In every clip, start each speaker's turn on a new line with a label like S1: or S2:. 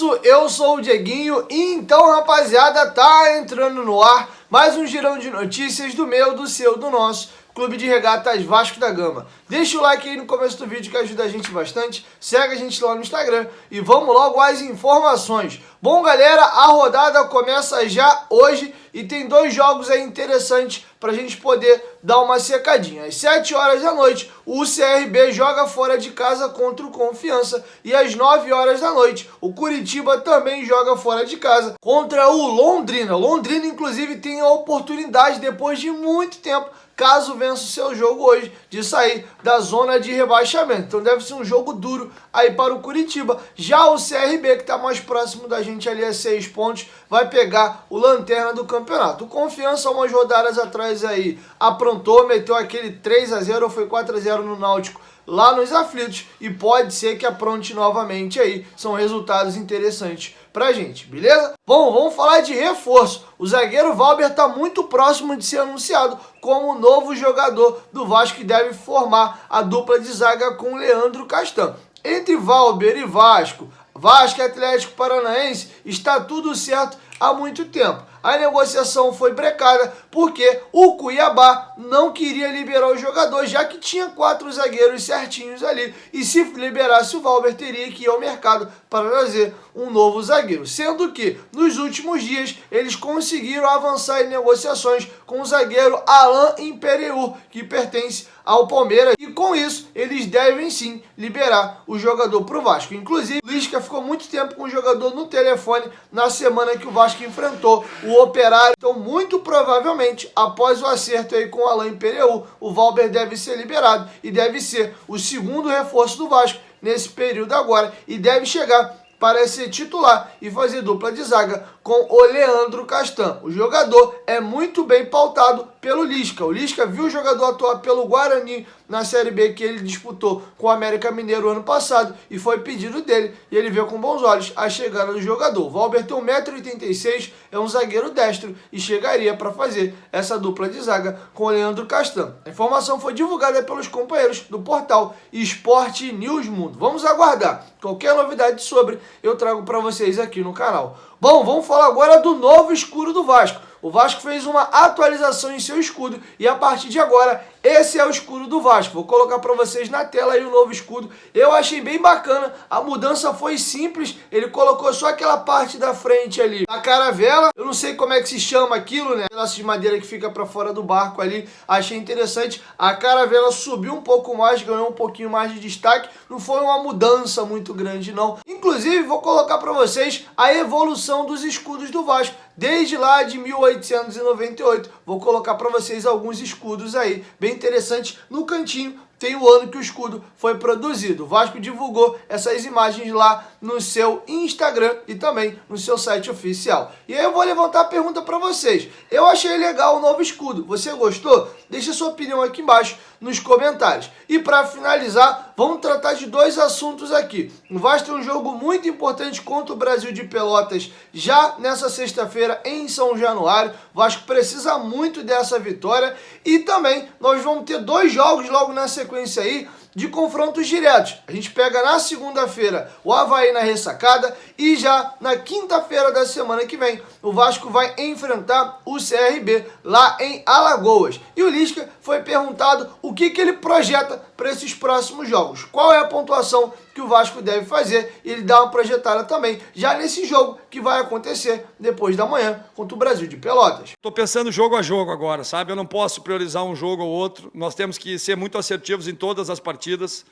S1: isso, eu sou o Dieguinho e então, rapaziada, tá entrando no ar mais um girão de notícias do meu, do seu, do nosso Clube de Regatas Vasco da Gama. Deixa o like aí no começo do vídeo que ajuda a gente bastante, segue a gente lá no Instagram e vamos logo às informações. Bom, galera, a rodada começa já hoje e tem dois jogos aí interessantes pra gente poder dar uma secadinha. Às 7 horas da noite, o CRB joga fora de casa contra o Confiança e às 9 horas da noite, o Curitiba também joga fora de casa contra o Londrina. Londrina, inclusive, tem a oportunidade, depois de muito tempo, caso vença o seu jogo hoje, de sair da zona de rebaixamento. Então deve ser um jogo duro aí para o Curitiba. Já o CRB, que está mais próximo da gente ali a 6 pontos, vai pegar o lanterna do campeonato. O Confiança, umas rodadas atrás aí, aprontou, meteu aquele 3-0 ou foi 4-0 no Náutico lá nos aflitos e pode ser que apronte novamente aí. São resultados interessantes pra gente, beleza? Bom, vamos falar de reforço. O zagueiro Valber tá muito próximo de ser anunciado como o novo jogador do Vasco que deve formar a dupla de zaga com Leandro Castan. Entre Valber e Vasco e Atlético Paranaense, está tudo certo há muito tempo. A negociação foi brecada porque o Cuiabá não queria liberar o jogador, já que tinha 4 zagueiros certinhos ali. E se liberasse o Valber, teria que ir ao mercado para trazer um novo zagueiro. Sendo que, nos últimos dias, eles conseguiram avançar em negociações com o zagueiro Alain Imperiur, que pertence ao Palmeiras. E com isso, eles devem sim liberar o jogador para o Vasco. Inclusive, o Lisca ficou muito tempo com o jogador no telefone na semana que o Vasco enfrentou o Operário. Então, muito provavelmente, após o acerto aí com o Alain Imperiur, o Valber deve ser liberado e deve ser o segundo reforço do Vasco nesse período agora e deve chegar para ser titular e fazer dupla de zaga com o Leandro Castan. O jogador é muito bem pautado pelo Lisca. O Lisca viu o jogador atuar pelo Guarani na Série B que ele disputou com o América Mineiro ano passado e foi pedido dele e ele viu com bons olhos a chegada do jogador. O Valber tem 1,86 m, é um zagueiro destro e chegaria para fazer essa dupla de zaga com o Leandro Castan. A informação foi divulgada pelos companheiros do portal Esporte News Mundo. Vamos aguardar. Qualquer novidade sobre, eu trago para vocês aqui no canal. Bom, vamos falar agora do novo escudo do Vasco. O Vasco fez uma atualização em seu escudo e a partir de agora esse é o escudo do Vasco. Vou colocar para vocês na tela aí o novo escudo. Eu achei bem bacana, a mudança foi simples, ele colocou só aquela parte da frente ali, a caravela, eu não sei como é que se chama aquilo, né? Pedaço de madeira que fica para fora do barco ali, achei interessante. A caravela subiu um pouco mais, ganhou um pouquinho mais de destaque, não foi uma mudança muito grande não. Inclusive vou colocar para vocês a evolução dos escudos do Vasco. Desde lá de 1898, vou colocar para vocês alguns escudos aí, bem interessantes. No cantinho tem o ano que o escudo foi produzido. O Vasco divulgou essas imagens lá no seu Instagram e também no seu site oficial. E aí eu vou levantar a pergunta para vocês. Eu achei legal o novo escudo. Você gostou? Deixa sua opinião aqui embaixo nos comentários. E para finalizar, vamos tratar de dois assuntos aqui. O Vasco tem um jogo muito importante contra o Brasil de Pelotas já nessa sexta-feira em São Januário. O Vasco precisa muito dessa vitória e também nós vamos ter dois jogos logo na sequência aí de confrontos diretos. A gente pega na segunda-feira o Avaí na ressacada e já na quinta-feira da semana que vem o Vasco vai enfrentar o CRB lá em Alagoas. E o Lisca foi perguntado o que ele projeta para esses próximos jogos. Qual é a pontuação que o Vasco deve fazer e ele dá uma projetada também já nesse jogo que vai acontecer depois da manhã contra o Brasil de Pelotas.
S2: Estou pensando jogo a jogo agora, sabe? Eu não posso priorizar um jogo ou outro. Nós temos que ser muito assertivos em todas as partidas.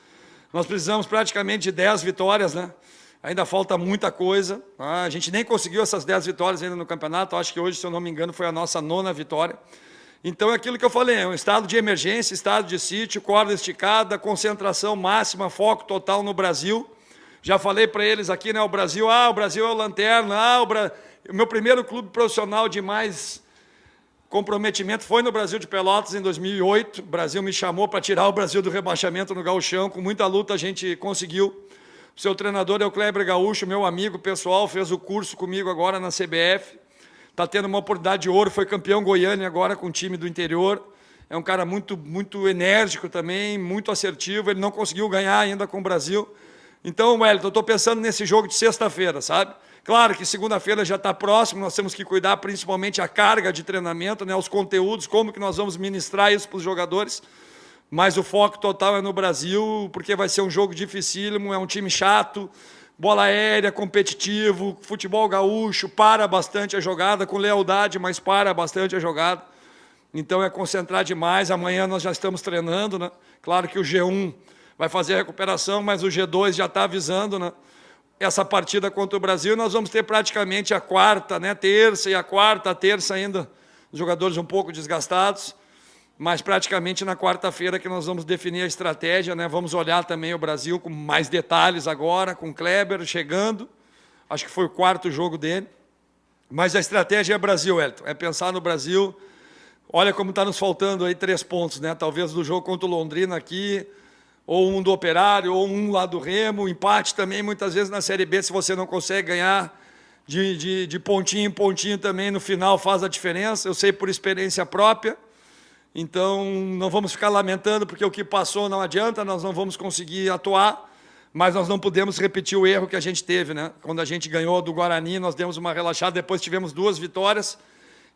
S2: Nós precisamos praticamente de 10 vitórias, né? Ainda falta muita coisa. A gente nem conseguiu essas 10 vitórias ainda no campeonato. Acho que hoje, se eu não me engano, foi a nossa 9ª vitória. Então é aquilo que eu falei, é um estado de emergência, estado de sítio, corda esticada, concentração máxima, foco total no Brasil. Já falei para eles aqui, né, o Brasil é o lanterna, o meu primeiro clube profissional de mais comprometimento foi no Brasil de Pelotas em 2008. O Brasil me chamou para tirar o Brasil do rebaixamento no Gauchão, com muita luta a gente conseguiu. O seu treinador é o Kleber Gaúcho, meu amigo pessoal, fez o curso comigo agora na CBF. Está tendo uma oportunidade de ouro, foi campeão Goiânia agora com o time do interior. É um cara muito enérgico também, muito assertivo. Ele não conseguiu ganhar ainda com o Brasil, Então, Wellington, eu estou pensando nesse jogo de sexta-feira, sabe? Claro que segunda-feira já está próximo, nós temos que cuidar principalmente a carga de treinamento, né, os conteúdos, como que nós vamos ministrar isso para os jogadores, mas o foco total é no Brasil, porque vai ser um jogo dificílimo, é um time chato, bola aérea, competitivo, futebol gaúcho, para bastante a jogada, com lealdade, mas para bastante a jogada. Então é concentrar demais, amanhã nós já estamos treinando, né? Claro que o G1 vai fazer a recuperação, mas o G2 já está avisando, né? Essa partida contra o Brasil, nós vamos ter praticamente a quarta, né? Terça e a quarta, a terça ainda, os jogadores um pouco desgastados, mas praticamente na quarta-feira que nós vamos definir a estratégia, né? Vamos olhar também o Brasil com mais detalhes agora, com o Kleber chegando, acho que foi o quarto jogo dele, mas a estratégia é Brasil, Elton, é pensar no Brasil. Olha como está nos faltando aí 3 pontos, né? Talvez do jogo contra o Londrina aqui, ou um do Operário, ou um lá do Remo, empate também, muitas vezes na Série B, se você não consegue ganhar de pontinho em pontinho também, no final faz a diferença, eu sei por experiência própria, então não vamos ficar lamentando, porque o que passou não adianta, nós não vamos conseguir atuar, mas nós não podemos repetir o erro que a gente teve, né? Quando a gente ganhou do Guarani, nós demos uma relaxada, depois tivemos 2 vitórias,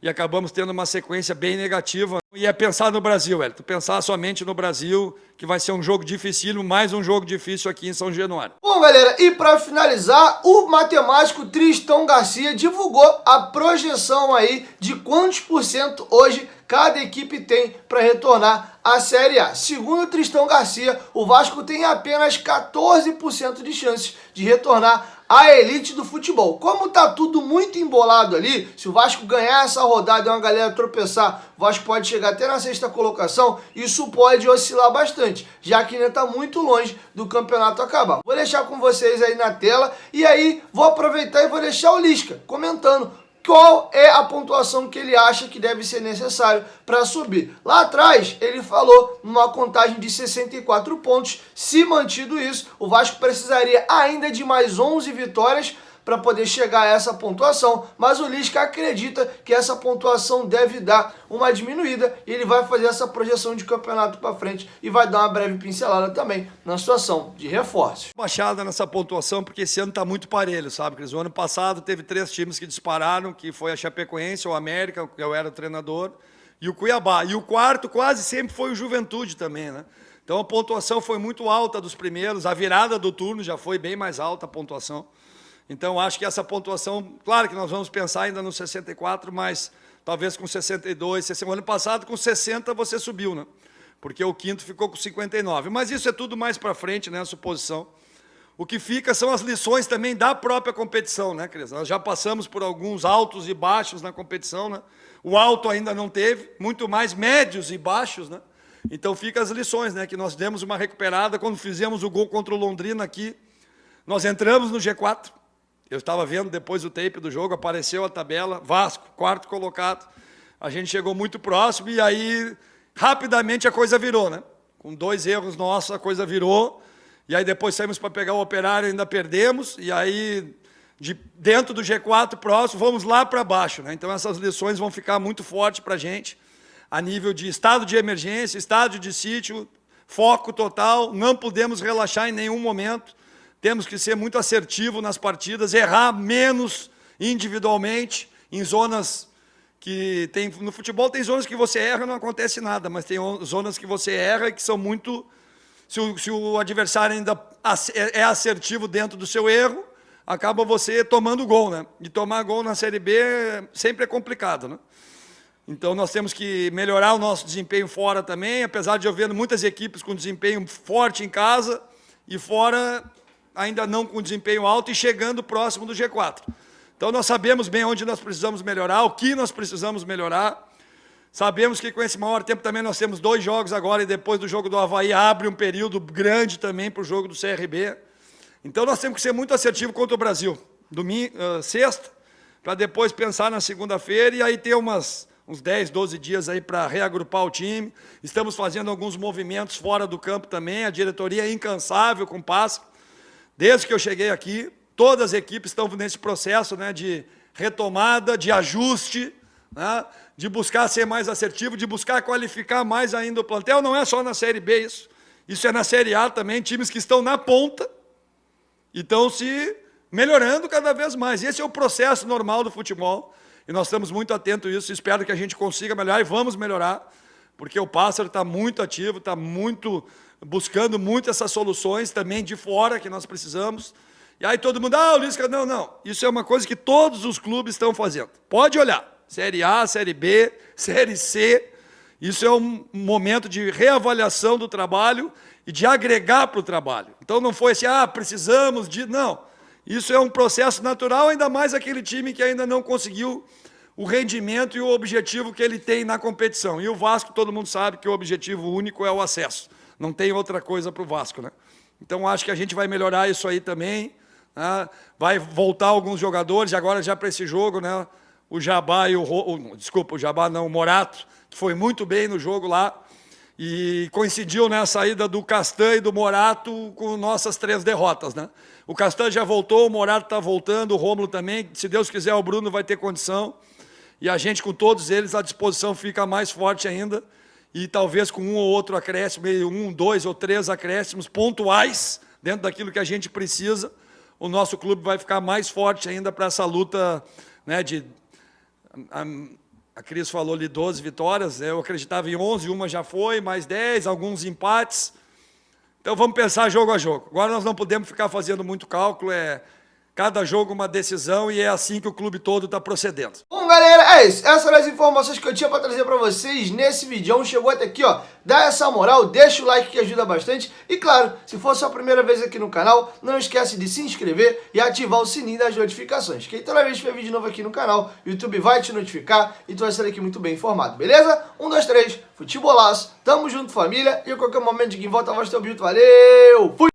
S2: e acabamos tendo uma sequência bem negativa. E é pensar no Brasil, Elton, pensar somente no Brasil, que vai ser um jogo dificílimo, mais um jogo difícil aqui em São Januário.
S1: Bom, galera, e para finalizar, o matemático Tristão Garcia divulgou a projeção aí de quantos por cento hoje cada equipe tem para retornar à Série A. Segundo o Tristão Garcia, o Vasco tem apenas 14% de chances de retornar à elite do futebol. Como tá tudo muito embolado ali, se o Vasco ganhar essa rodada e uma galera tropeçar, o Vasco pode chegar até na 6ª colocação, isso pode oscilar bastante, já que ainda está muito longe do campeonato acabar. Vou deixar com vocês aí na tela e aí vou aproveitar e vou deixar o Lisca comentando qual é a pontuação que ele acha que deve ser necessário para subir. Lá atrás, ele falou numa contagem de 64 pontos. Se mantido isso, o Vasco precisaria ainda de mais 11 vitórias para poder chegar a essa pontuação, mas o Lisca acredita que essa pontuação deve dar uma diminuída e ele vai fazer essa projeção de campeonato para frente e vai dar uma breve pincelada também na situação de reforços.
S2: Baixada nessa pontuação, porque esse ano está muito parelho, sabe, Cris? O ano passado teve 3 times que dispararam, que foi a Chapecoense, o América, que eu era o treinador, e o Cuiabá. E o quarto quase sempre foi o Juventude também, né? Então a pontuação foi muito alta dos primeiros, a virada do turno já foi bem mais alta a pontuação. Então, acho que essa pontuação, claro que nós vamos pensar ainda no 64, mas talvez com 62, 60. O ano passado, com 60, você subiu, né? Porque o quinto ficou com 59. Mas isso é tudo mais para frente, né? A suposição. O que fica são as lições também da própria competição, né, Cris? Nós já passamos por alguns altos e baixos na competição, né? O alto ainda não teve, muito mais médios e baixos, né? Então, fica as lições, né? Que nós demos uma recuperada quando fizemos o gol contra o Londrina aqui. Nós entramos no G4. Eu estava vendo depois do tape do jogo, apareceu a tabela, Vasco, 4º colocado. A gente chegou muito próximo e aí, rapidamente, a coisa virou, né? Com 2 erros nossos, a coisa virou. E aí depois saímos para pegar o Operário, ainda perdemos. E aí, dentro do G4 próximo, vamos lá para baixo, né? Então, essas lições vão ficar muito fortes para a gente, a nível de estado de emergência, estado de sítio, foco total, não podemos relaxar em nenhum momento. Temos que ser muito assertivo nas partidas, errar menos individualmente, em zonas que tem... No futebol tem zonas que você erra e não acontece nada, mas tem zonas que você erra e que são muito... Se o adversário ainda é assertivo dentro do seu erro, acaba você tomando gol, né? E tomar gol na Série B sempre é complicado, né? Então, nós temos que melhorar o nosso desempenho fora também, apesar de eu ver muitas equipes com desempenho forte em casa e fora... ainda não com desempenho alto e chegando próximo do G4. Então, nós sabemos bem onde nós precisamos melhorar, o que nós precisamos melhorar. Sabemos que com esse maior tempo também nós temos 2 jogos agora e depois do jogo do Avaí abre um período grande também para o jogo do CRB. Então, nós temos que ser muito assertivos contra o Brasil. Sexta, para depois pensar na segunda-feira e aí ter uns 10, 12 dias aí para reagrupar o time. Estamos fazendo alguns movimentos fora do campo também, a diretoria é incansável com passe. Desde que eu cheguei aqui, todas as equipes estão nesse processo, né, de retomada, de ajuste, né, de buscar ser mais assertivo, de buscar qualificar mais ainda o plantel. Não é só na Série B isso é na Série A também, times que estão na ponta, e estão se melhorando cada vez mais. Esse é o processo normal do futebol, e nós estamos muito atentos a isso, espero que a gente consiga melhorar, e vamos melhorar, porque o Pássaro está muito ativo, está buscando muito essas soluções também de fora que nós precisamos. E aí todo mundo, o Lisca, não. Isso é uma coisa que todos os clubes estão fazendo. Pode olhar, Série A, Série B, Série C, isso é um momento de reavaliação do trabalho e de agregar para o trabalho. Então não foi assim, precisamos de... Não, isso é um processo natural, ainda mais aquele time que ainda não conseguiu o rendimento e o objetivo que ele tem na competição. E o Vasco, todo mundo sabe que o objetivo único é o acesso. Não tem outra coisa para o Vasco, né? Então, acho que a gente vai melhorar isso aí também, né? Vai voltar alguns jogadores, agora já para esse jogo, né? O Jabá e o Morato, que foi muito bem no jogo lá, e coincidiu, né, a saída do Castan e do Morato com nossas 3 derrotas, né? O Castan já voltou, o Morato está voltando, o Rômulo também, se Deus quiser o Bruno vai ter condição, e a gente com todos eles, a disposição fica mais forte ainda, e talvez com um ou outro acréscimo, 1, 2 ou 3 acréscimos pontuais, dentro daquilo que a gente precisa, o nosso clube vai ficar mais forte ainda para essa luta, né, a Cris falou ali 12 vitórias, eu acreditava em 11, uma já foi, mais 10, alguns empates. Então vamos pensar jogo a jogo. Agora nós não podemos ficar fazendo muito cálculo, cada jogo uma decisão, e é assim que o clube todo está procedendo.
S1: Bom, galera, é isso. Essas eram as informações que eu tinha para trazer para vocês nesse vídeo. Chegou até aqui, ó. Dá essa moral, deixa o like que ajuda bastante. E claro, se for sua primeira vez aqui no canal, não esquece de se inscrever e ativar o sininho das notificações. Que toda vez que tiver vídeo novo aqui no canal, o YouTube vai te notificar e tu vai ser aqui muito bem informado, beleza? 1, 2, 3, futebolaço, tamo junto, família. E a qualquer momento de quem volta a voz do Bilto. Valeu! Fui!